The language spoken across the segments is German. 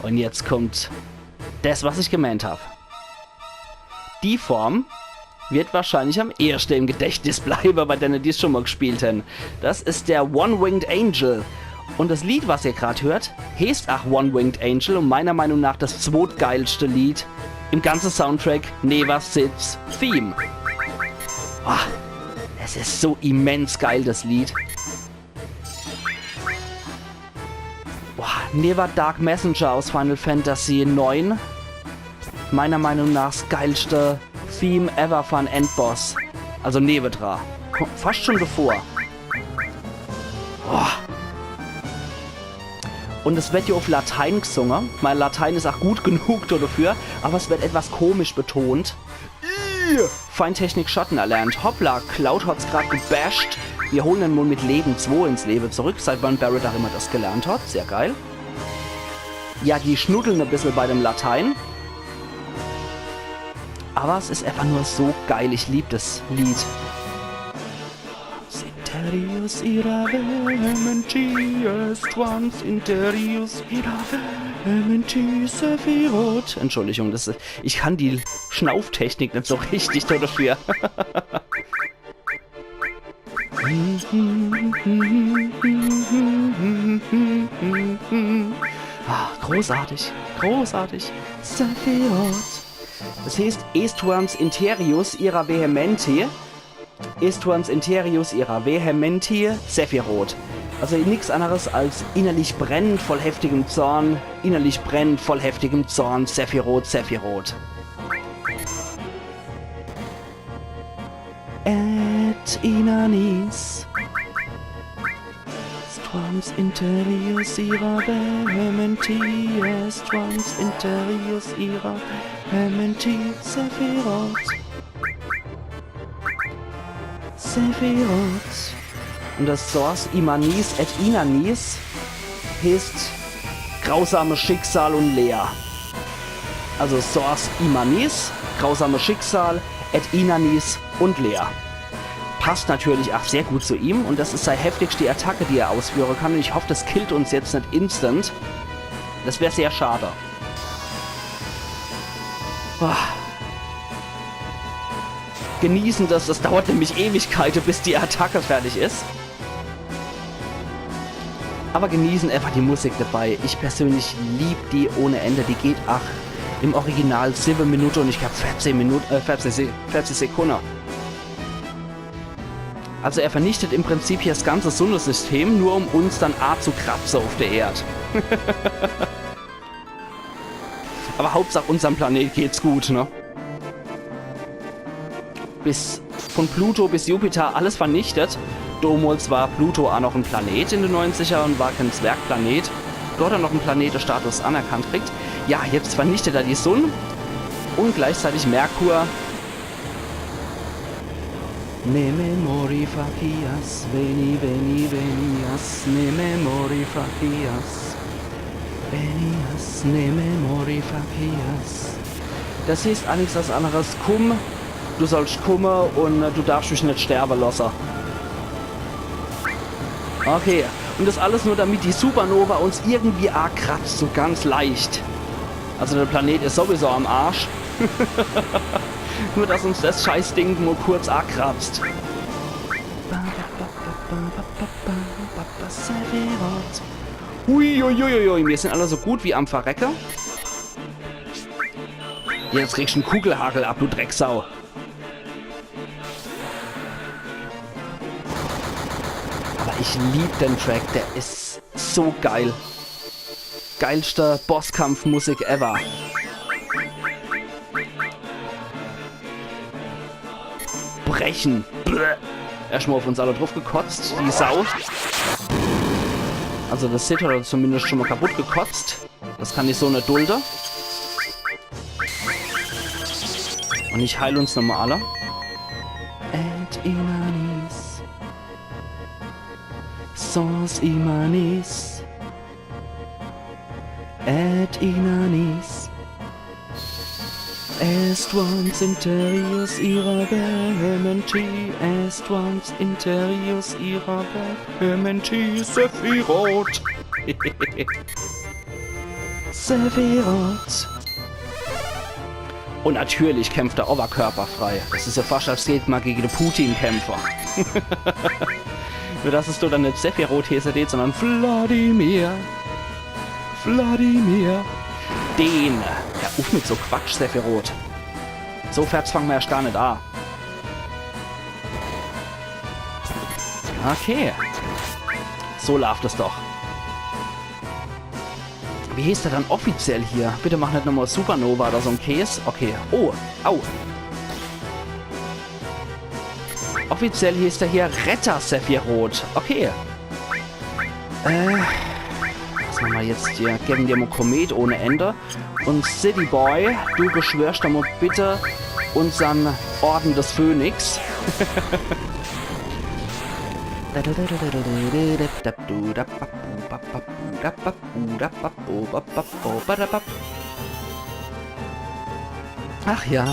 Und jetzt kommt das, was ich gemeint habe. Die Form wird wahrscheinlich am ehesten im Gedächtnis bleiben, bei denen die es schon mal gespielt haben. Das ist der One-Winged Angel. Und das Lied, was ihr gerade hört, heißt auch One-Winged Angel und meiner Meinung nach das zweitgeilste Lied im ganzen Soundtrack Never Sits Theme. Oh, es ist so immens geil, das Lied. Oh, Never Dark Messenger aus Final Fantasy 9. Meiner Meinung nach das geilste Theme ever von Endboss. Also Nevedra. Fast schon davor. Oh. Und es wird ja auf Latein gesungen. Mein Latein ist auch gut genug dafür, aber es wird etwas komisch betont. Feintechnik Schatten erlernt. Hoppla, Cloud hat's gerade gebasht. Wir holen den Mund mit Leben 2 ins Leben zurück, seit wann Barrett auch immer das gelernt hat. Sehr geil. Ja, die schnuddeln ein bisschen bei dem Latein. Aber es ist einfach nur so geil. Ich liebe das Lied. Interius ira vehementi est once interius ira vehementi Sephiroth. Entschuldigung, ich kann die Schnauftechnik nicht so richtig dafür. Großartig, großartig. Sephiroth. Das heißt, Estuans interius ira vehementi. Estuans interius ira vehementi Sephiroth. Also nichts anderes als innerlich brennend voll heftigem Zorn, innerlich brennend voll heftigem Zorn, Sephiroth, Sephiroth. Et inanis Estuans interius ira vehementi Estuans interius ira vehementi Sephiroth. Sephiroth. Und das Source Imanis et Inanis heißt grausame Schicksal und Leer. Also Source Imanis, grausame Schicksal, et Inanis und Leer. Passt natürlich auch sehr gut zu ihm und das ist seine heftigste Attacke, die er ausführen kann. Und ich hoffe, das killt uns jetzt nicht instant. Das wäre sehr schade. Oh. Genießen das dauert nämlich Ewigkeiten, bis die Attacke fertig ist. Aber genießen einfach die Musik dabei. Ich persönlich liebe die ohne Ende. Die geht im Original 7 Minuten und ich glaube 40 Sekunden. Also er vernichtet im Prinzip hier das ganze Sonnensystem, nur um uns dann zu kratzen auf der Erde. Aber Hauptsache unserem Planet geht's gut, ne? Von Pluto bis Jupiter alles vernichtet. Damals war Pluto auch noch ein Planet in den 90er und war kein Zwergplanet. Dort hat er noch einen Planetenstatus anerkannt kriegt. Ja, jetzt vernichtet er die Sonne und gleichzeitig Merkur. Ne memori facias, veni, veni, venias, ne memori facias, venias, ne memori facias. Das heißt eigentlich was anderes. Komm, du sollst kommen und du darfst mich nicht sterben lassen. Okay, und das alles nur damit die Supernova uns irgendwie kratzt, so ganz leicht. Also der Planet ist sowieso am Arsch. Nur dass uns das Scheißding nur kurz kratzt. Uiuiuiui, wir sind alle so gut wie am Verrecker. Jetzt kriegst du einen Kugelhagel ab, du Drecksau. Aber ich liebe den Track, der ist so geil. Geilste Bosskampfmusik ever. Brechen. Erstmal auf uns alle drauf gekotzt, die Sau. Also das Sith hat er zumindest schon mal kaputt gekotzt. Das kann ich so nicht dulden. Und ich heile uns nochmal alle. Et inanis Sans imanis Et inanis Est once interius ira vehementi Est once interius ira vehementi Sephiroth. Sephiroth. Und natürlich kämpft er oberkörperfrei. Das ist ja fast als Gegner gegen den Putin-Kämpfer. Nur dass es doch dann nicht Sephiroth hier sondern Wladimir. Wladimir. Den. Ja, uff mit so Quatsch, Sephiroth. So fertig fangen wir erst gar nicht an. Okay. So läuft es doch. Wie hieß der dann offiziell hier? Bitte mach nicht nochmal Supernova oder so ein Käse. Okay. Oh, au. Offiziell hieß der hier Retter Sephiroth. Okay. Was machen wir jetzt hier? Geben wir mal Komet ohne Ende. Und City Boy, du beschwörst doch mal bitte unseren Orden des Phönix. Ach ja.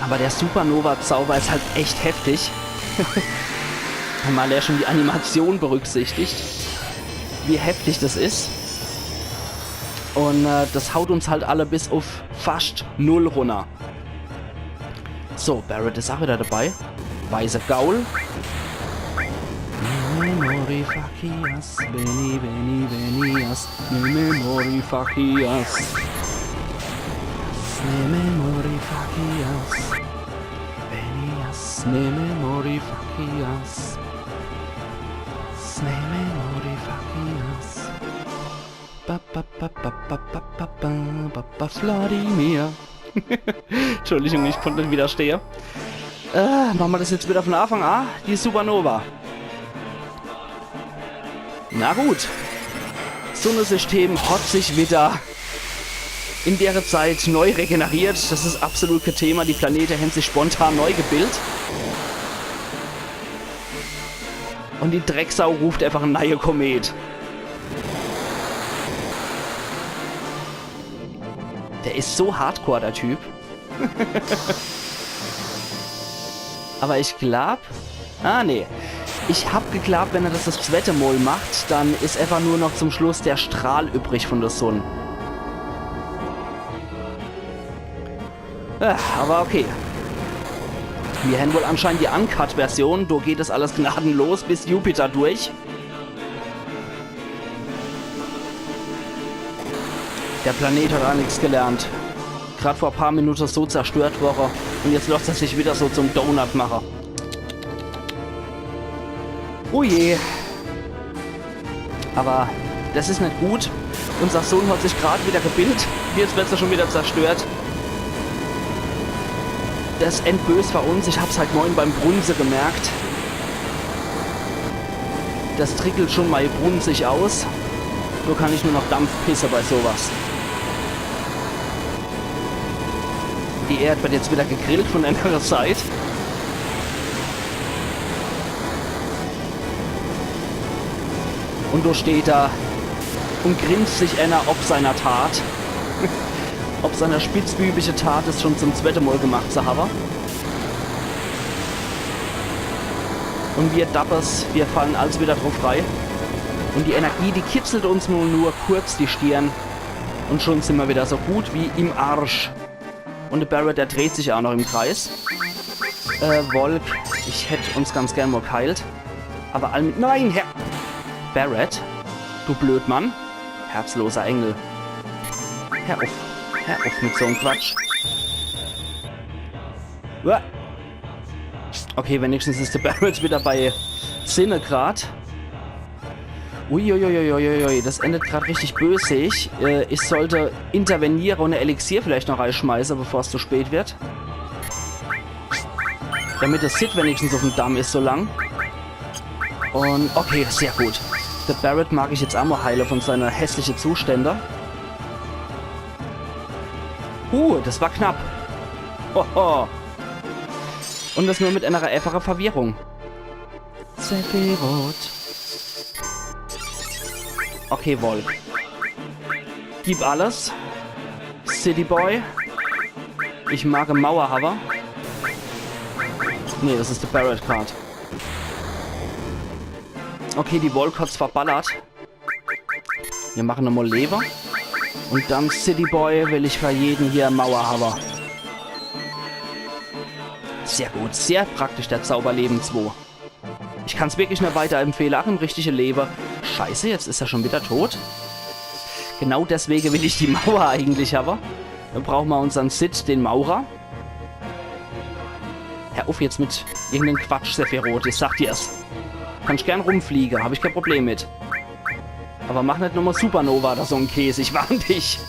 Aber der Supernova-Zauber ist halt echt heftig. Mal ja schon die Animation berücksichtigt, wie heftig das ist. Und das haut uns halt alle bis auf fast 0 runter. So, Barret ist auch wieder dabei. Weiße Gaul. Memory Fakias, Benny, Benny, Benias, Memory Fakias. Memory Fakias, Benias, Memory Fakias. Memory Fakias. Wladimir. Entschuldigung, ich konnte nicht widerstehen. Machen wir das jetzt wieder von Anfang an? Die Supernova. Na gut. Sonnensystem hat sich wieder in der Zeit neu regeneriert. Das ist absolut kein Thema. Die Planete haben sich spontan neu gebildet. Und die Drecksau ruft einfach ein neuer Komet. Der ist so hardcore, der Typ. Aber ich glaube... Ah, nee. Ich hab geglaubt, wenn er das zweite Mal macht, dann ist einfach nur noch zum Schluss der Strahl übrig von der Sonne. Aber okay. Wir haben wohl anscheinend die Uncut-Version. Da geht es alles gnadenlos bis Jupiter durch. Der Planet hat auch nichts gelernt. Gerade vor ein paar Minuten so zerstört worden. Und jetzt lässt er sich wieder so zum Donut-Macher. Oh je. Aber das ist nicht gut. Unser Sohn hat sich gerade wieder gebildet. Jetzt wird er schon wieder zerstört. Das ist endbös für uns. Ich hab's halt morgen beim Brunse gemerkt. Das trickelt schon mal brunzig aus. So kann ich nur noch Dampf pissen bei sowas. Die Erde wird jetzt wieder gegrillt von einer Seite. Und da steht er und grinst sich einer ob seiner Tat. Ob seiner spitzbübische Tat es schon zum zweiten Mal gemacht zu haben. Und wir Dappers, wir fallen alles wieder drauf frei. Und die Energie, die kitzelt uns nur kurz die Stirn. Und schon sind wir wieder so gut wie im Arsch. Und der Barret, der dreht sich auch noch im Kreis. Volk, ich hätte uns ganz gern mal geheilt. Aber nein, Herr... Barret, du Blödmann. Herzloser Engel. Hör auf mit so einem Quatsch. Uah. Okay, wenigstens ist der Barret wieder bei Sinne grad. Uiuiuiuiui, das endet gerade richtig bösig. Ich sollte intervenieren und eine Elixier vielleicht noch reinschmeißen, bevor es zu spät wird. Damit der Sid wenigstens auf dem Damm ist so lang. Und okay, sehr gut. Der Barret mag ich jetzt auch mal heilen von seiner hässlichen Zustände. Das war knapp. Hoho. Und das nur mit einer einfachen Verwirrung. Sephiroth. Okay, Volk. Gib alles. City Boy. Ich mag einen Mauerhaber. Nee, das ist der Barret Card. Okay, die Volk hat's verballert. Wir machen nochmal Leber. Und dann City Boy will ich für jeden hier Mauer haben. Sehr gut, sehr praktisch der Zauberleben 2. Ich kann es wirklich nur weiterempfehlen. Ach, im richtigen Leben. Scheiße, jetzt ist er schon wieder tot. Genau deswegen will ich die Mauer eigentlich haben. Dann brauchen wir unseren Sid, den Maurer. Hör auf jetzt mit irgendeinem Quatsch, Sephiroth. Ich sag dir's. Kann ich gern rumfliegen, habe ich kein Problem mit. Aber mach nicht nochmal Supernova oder so ein Käse, ich warn dich.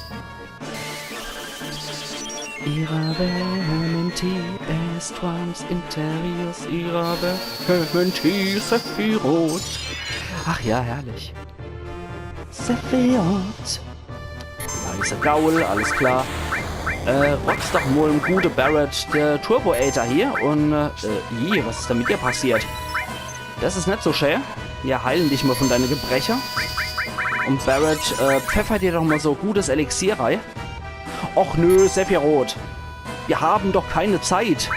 Iravementi Estrams Interius Iravementi Sephiroth. Ach ja, herrlich. Sephiroth. Weiße Gaul, alles klar. Rotz doch mal ein gute Barrett, der Turbo-Ater hier. Und, was ist da mit dir passiert? Das ist nicht so schön. Wir heilen dich mal von deinen Gebrecher. Und Barrett, pfeffer dir doch mal so gutes Elixier rein. Och nö, Sephiroth. Wir haben doch keine Zeit.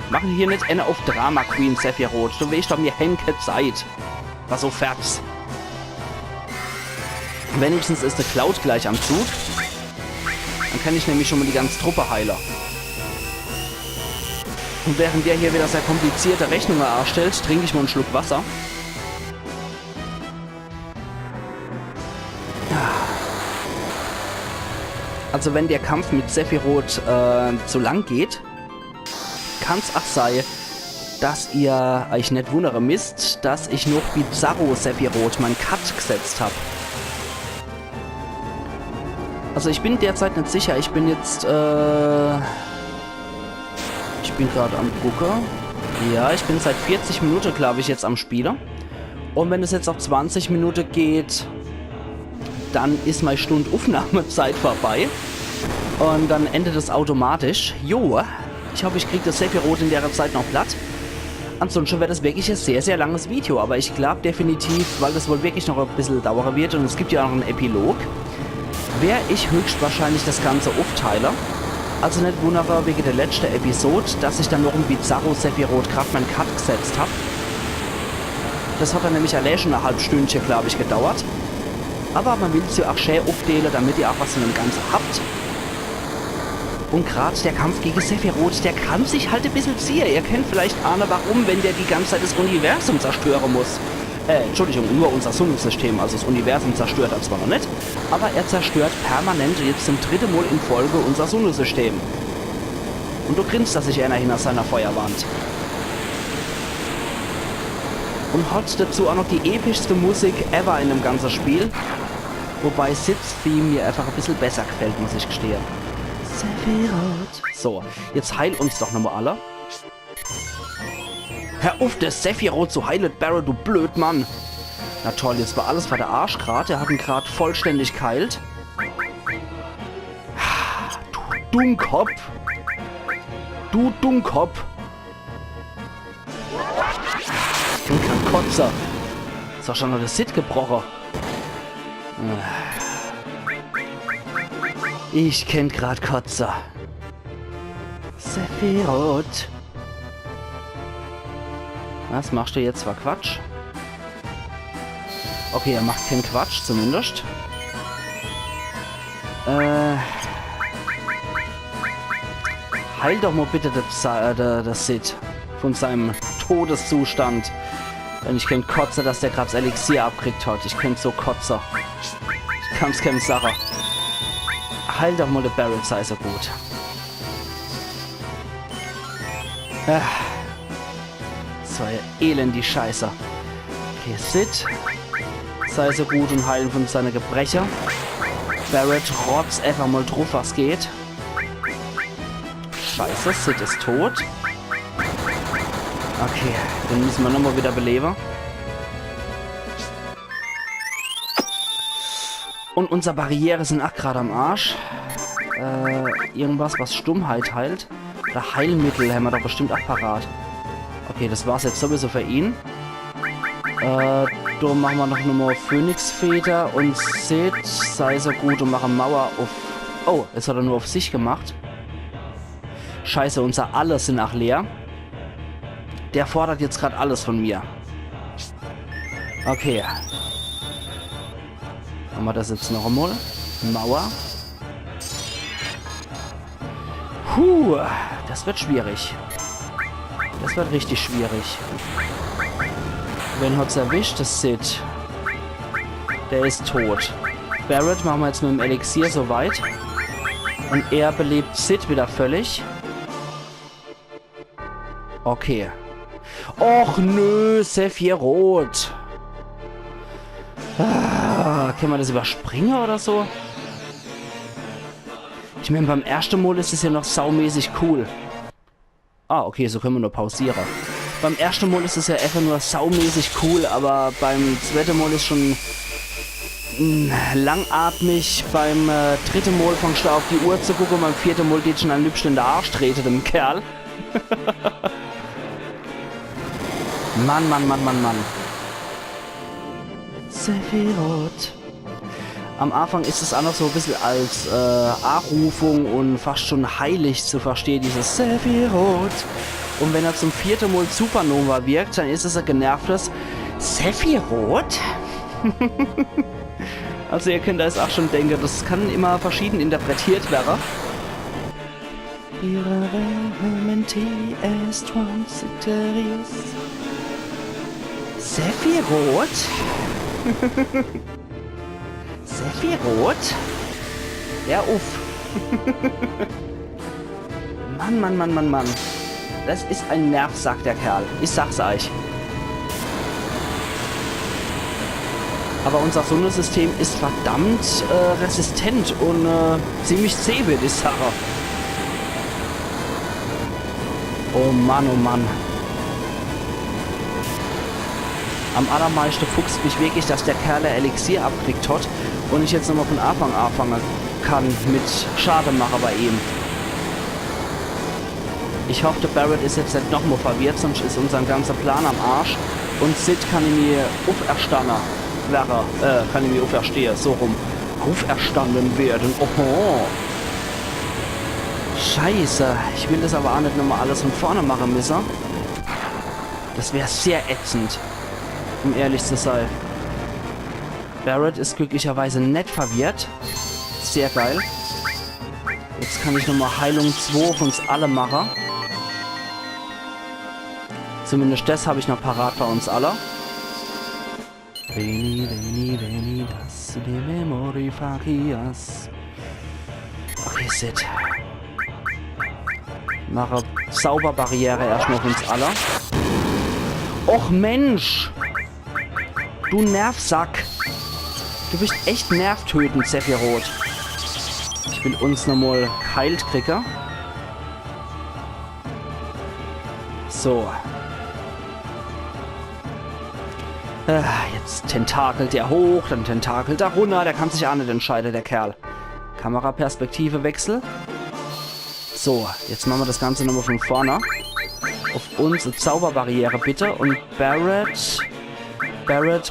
Machen hier nicht eine auf Drama Queen, Sephiroth. Du weißt doch, wir haben keine Zeit. Was so fertig. Wenigstens ist der Cloud gleich am Zug. Dann kann ich nämlich schon mal die ganze Truppe heilen. Und während der hier wieder sehr komplizierte Rechnungen erstellt, trinke ich mal einen Schluck Wasser. Also wenn der Kampf mit Sephiroth zu lang geht, kann es auch sein, dass ihr euch nicht wundere müsst, dass ich noch Bizarro Sephiroth meinen Cut gesetzt habe. Also ich bin derzeit nicht sicher, ich bin jetzt, ich bin gerade am Gucker. Ja, ich bin seit 40 Minuten, glaube ich, jetzt am Spieler. Und wenn es jetzt auf 20 Minuten geht, dann ist meine Stunde Aufnahmezeit vorbei. Und dann endet es automatisch. Jo, ich hoffe, ich kriege das Sephiroth in der Zeit noch platt. Ansonsten wäre das wirklich ein sehr, sehr langes Video. Aber ich glaube definitiv, weil das wohl wirklich noch ein bisschen dauern wird und es gibt ja auch noch einen Epilog, werde ich höchstwahrscheinlich das Ganze aufteile. Also nicht wundere wegen der letzten Episode, dass ich dann noch ein Bizarro Sephiroth gerade meinen Cut gesetzt habe. Das hat dann nämlich allein schon eine halbe Stündchen, glaube ich, gedauert. Aber man will es ja auch schön aufteilen, damit ihr auch was von dem Ganzen habt. Und gerade der Kampf gegen Sephiroth, der kann sich halt ein bisschen ziehen. Ihr kennt vielleicht ahnen, warum, wenn der die ganze Zeit das Universum zerstören muss. Entschuldigung, nur unser Sonnensystem, also das Universum zerstört er zwar noch nicht, aber er zerstört permanent jetzt zum dritten Mal in Folge unser Sonnensystem. Und du grinst, dass sich einer hinter seiner Feuerwand. Und hat dazu auch noch die epischste Musik ever in dem ganzen Spiel. Wobei Sid's Theme mir einfach ein bisschen besser gefällt, muss ich gestehen. Sephiroth. So, jetzt heil uns doch nochmal alle. Hör auf, der Sephiroth zu heilen, Barrett, du Blödmann. Na toll, jetzt war alles für der Arsch gerade. Er hat ihn gerade vollständig geheilt. Du Dummkopf. Du Dummkopf. Ich bin kein Kotzer. Ist doch schon noch der Sid gebrochen. Ich kenn grad Kotzer. Sephiroth. Was machst du jetzt? War Quatsch? Okay, er macht keinen Quatsch, zumindest. Heil doch mal bitte das Sid von seinem Todeszustand. Denn ich kenn Kotzer, dass der gerade das Elixier abkriegt hat. Ich kenn so Kotzer. Ich kann's keine Sache. Heil doch mal der Barrett, sei so gut. Das war ja elend, die Scheiße. Okay, Sid. Sei so gut und heilen von seiner Gebrecher. Barrett rotzt einfach mal drauf, was geht. Scheiße, Sid ist tot. Okay, dann müssen wir nochmal wieder beleben. Und unsere Barriere sind auch gerade am Arsch. Irgendwas, was Stummheit heilt. Oder Heilmittel haben wir doch bestimmt auch parat. Okay, das war's jetzt sowieso für ihn. Da machen wir noch mal Phönixfeder und Sid, sei so gut und machen Mauer auf... Oh, jetzt hat er nur auf sich gemacht. Scheiße, unser Alles sind auch leer. Der fordert jetzt gerade alles von mir. Okay. Haben wir das jetzt noch einmal? Mauer. Puh, das wird schwierig. Das wird richtig schwierig. Wen hat's erwischt? Das Sid. Der ist tot. Barret machen wir jetzt mit dem Elixier soweit. Und er belebt Sid wieder völlig. Okay. Och nö, Sephiroth. Können wir das überspringen oder so? Ich meine, beim ersten Mal ist es ja noch saumäßig cool. Ah, okay, so können wir nur pausieren. Beim ersten Mal ist es ja einfach nur saumäßig cool, aber beim zweiten Mal ist schon langatmig. Beim dritten Mal fangst du auf die Uhr zu gucken, beim vierten Mal geht schon ein Lübchen in der Arsch treten, dem Kerl. Mann, Mann, Mann, Mann, Mann. Sephiroth. Am Anfang ist es auch noch so ein bisschen als Anrufung und fast schon heilig zu verstehen, dieses Sephiroth. Und wenn er zum vierten Mal Supernova wirkt, dann ist es ein genervtes Sephiroth. Also ihr könnt da jetzt auch schon denken, das kann immer verschieden interpretiert werden. Sephiroth? Sephiroth? Ja, uff. Mann, Mann, Mann, Mann, Mann. Das ist ein Nervsack, der Kerl. Ich sag's euch. Aber unser Sonnensystem ist verdammt resistent und ziemlich zäh, würde ich sagen. Oh Mann, oh Mann. Am allermeisten fuchst mich wirklich, dass der Kerl der Elixier abkriegt hat und ich jetzt nochmal von Anfang anfangen kann mit Schademacher bei ihm. Ich hoffe, der Barret ist jetzt nicht nochmal verwirrt, sonst ist unser ganzer Plan am Arsch. Und Sid kann ich mir auferstehen, so rum. Auferstanden werden. Oho. Scheiße. Ich will das aber auch nicht nochmal alles von vorne machen müssen. Das wäre sehr ätzend, um ehrlich zu sein. Barret ist glücklicherweise nicht verwirrt. Sehr geil. Jetzt kann ich nochmal Heilung 2 auf uns alle machen. Zumindest das habe ich noch parat bei uns alle. Okay, Sid. Mache Zauberbarriere erstmal auf uns alle. Och Mensch! Du Nervsack! Du bist echt nervtötend, Sephiroth. Ich will uns nochmal geheilt kriegen. So. Jetzt tentakelt er hoch, dann tentakelt er runter. Der kann sich auch nicht entscheiden, der Kerl. Kameraperspektive Wechsel. So, jetzt machen wir das Ganze nochmal von vorne. Auf uns eine Zauberbarriere bitte. Und Barret,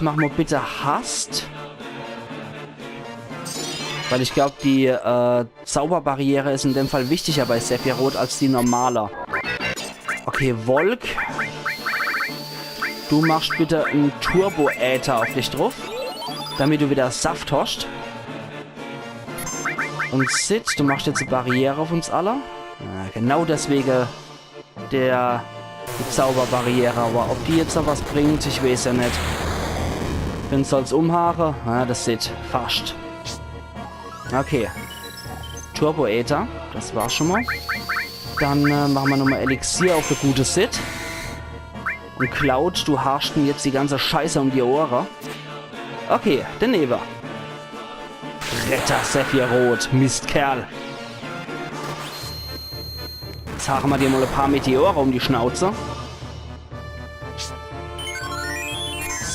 mach mal bitte Hast. Weil ich glaube, die Zauberbarriere ist in dem Fall wichtiger bei Sephiroth als die normale. Okay, Volk. Du machst bitte einen Turbo-Äther auf dich drauf, damit du wieder Saft hast. Und Sid, du machst jetzt eine Barriere auf uns alle. Ja, genau deswegen die Zauberbarriere. Aber ob die jetzt noch was bringt, ich weiß ja nicht. Wenn es soll's umhaare, das Sid, fast. Okay. Turbo-Äther, das war's schon mal. Dann machen wir nochmal Elixier auf der gute Sid. Und Cloud, du haarst mir jetzt die ganze Scheiße um die Ohren. Okay, der Neber. Retter Sephiroth, Mistkerl. Jetzt haaren wir dir mal ein paar Meteore um die Schnauze.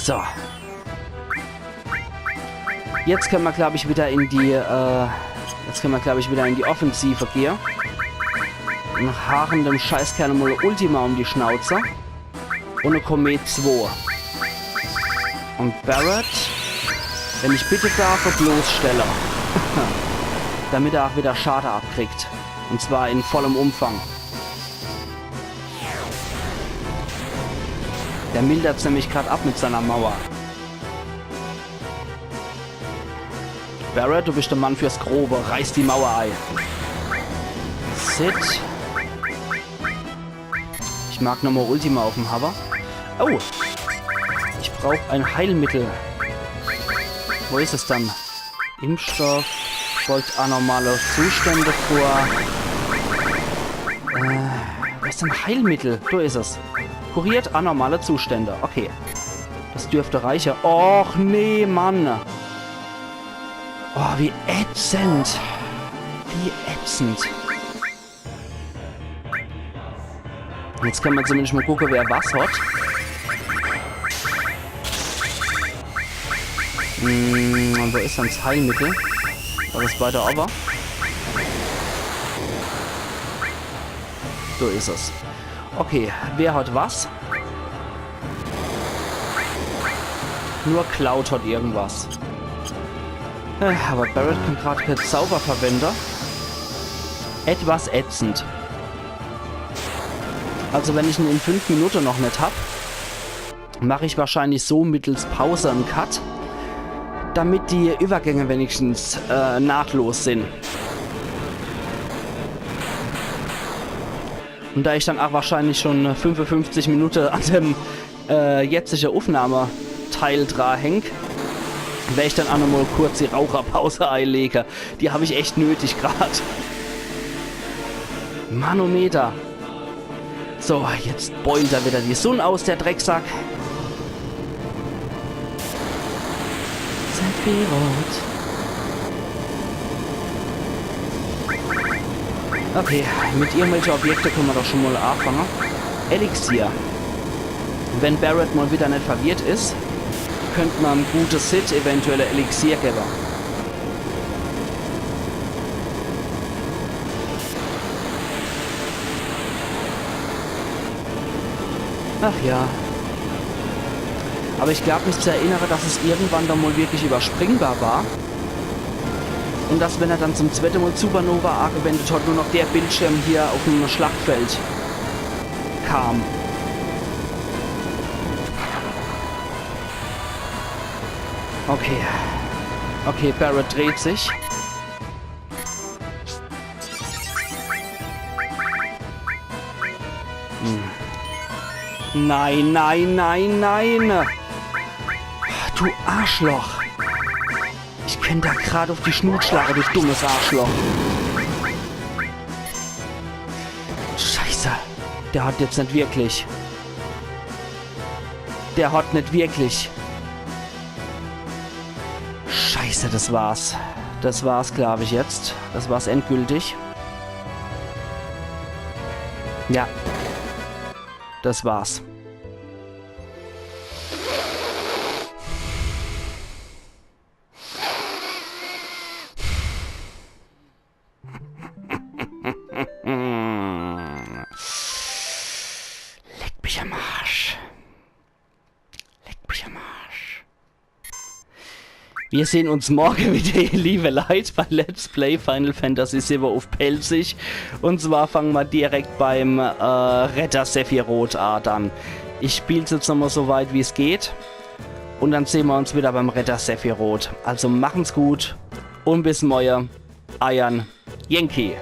So. Jetzt können wir, glaube ich, wieder in die, Offensive gehen. Nach haarendem Scheißkerl mal Ultima um die Schnauze. Und eine Komet 2. Und Barret, wenn ich bitte darf, bloßstelle. Damit er auch wieder Schade abkriegt. Und zwar in vollem Umfang. Der mildert nämlich gerade ab mit seiner Mauer. Barret, du bist der Mann fürs Grobe. Reiß die Mauer ein. Sit. Ich mag nochmal Ultima auf dem Hover. Oh. Ich brauche ein Heilmittel. Wo ist es dann? Impfstoff. Beugt anormale Zustände vor. Was ist denn Heilmittel? Da ist es. Kuriert anormale Zustände. Okay. Das dürfte reicher. Och, nee, Mann. Oh, wie ätzend. Wie ätzend. Jetzt kann man zumindest mal gucken, wer was hat. Und wo ist dann das Heilmittel? War das bei der aber? So ist es. Okay, wer hat was? Nur Cloud hat irgendwas. Aber Barret kann gerade kein Zauberverwender. Etwas ätzend. Also wenn ich ihn in 5 Minuten noch nicht habe, mache ich wahrscheinlich so mittels Pause einen Cut, damit die Übergänge wenigstens nahtlos sind. Und da ich dann auch wahrscheinlich schon 55 Minuten an dem jetzigen Aufnahmeteil dran hänge, werde ich dann auch noch mal kurz die Raucherpause einlegen. Die habe ich echt nötig gerade. Manometer. So, jetzt beult er wieder die Sonne aus, der Drecksack. Sephiroth. Okay, mit irgendwelchen Objekten können wir doch schon mal anfangen. Elixier. Wenn Barret mal wieder nicht verwirrt ist, könnte man ein gutes Sit eventuell Elixier geben. Ach ja. Aber ich glaube mich zu erinnern, dass es irgendwann dann mal wirklich überspringbar war. Und dass, wenn er dann zum zweiten Mal Supernova angewendet hat, nur noch der Bildschirm hier auf dem Schlachtfeld kam. Okay. Okay, Barret dreht sich. Nein, nein, nein, nein. Du Arschloch. Ich könnte da gerade auf die Schnutschlache, du dummes Arschloch. Scheiße. Der hat jetzt nicht wirklich. Der hat nicht wirklich. Scheiße, das war's. Das war's, glaube ich, jetzt. Das war's endgültig. Ja. Das war's. Leck mich am Arsch. Leck mich am Arsch. Wir sehen uns morgen wieder, ihr liebe Leute, bei Let's Play Final Fantasy VII auf Pelzig. Und zwar fangen wir direkt beim Retter Sephiroth an. Ich spiele es jetzt nochmal so weit, wie es geht. Und dann sehen wir uns wieder beim Retter Sephiroth. Also machen's gut und bis morgen. Eiern Yankee.